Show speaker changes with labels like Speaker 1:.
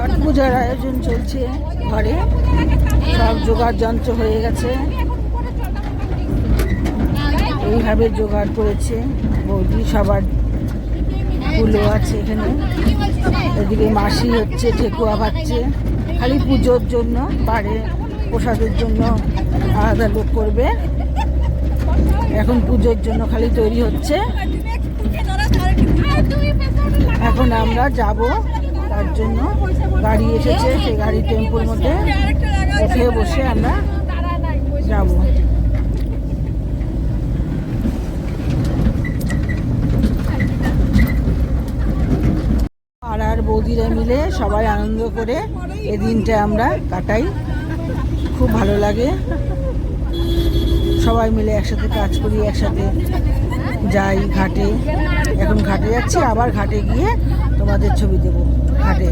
Speaker 1: ছট পূজার আয়োজন চলছে ঘরে, সব জোগাড় যন্ত্র হয়ে গেছে, এইভাবে জোগাড় করেছে বৌদি। সবার ফুলও আছে এখানে। এদিকে মাসি হচ্ছে ঠেকুয়া ভাজছে, খালি পুজোর জন্য, পারে প্রসাদের জন্য আলাদা লোক করবে। এখন পুজোর জন্য খালি তৈরি হচ্ছে। এখন আমরা যাব, তার জন্য গাড়ি এসেছে, সেই গাড়ি টেম্পোর মধ্যে উঠে বসে আমরা যাব। আর বৌদিরা মিলে সবাই আনন্দ করে এই দিনটা আমরা কাটাই, খুব ভালো লাগে। সবাই মিলে একসাথে কাজ করি, একসাথে যাই ঘাটে। এখন ঘাটে যাচ্ছি, আবার ঘাটে গিয়ে তোমাদের ছবি দেবো ঘাটে।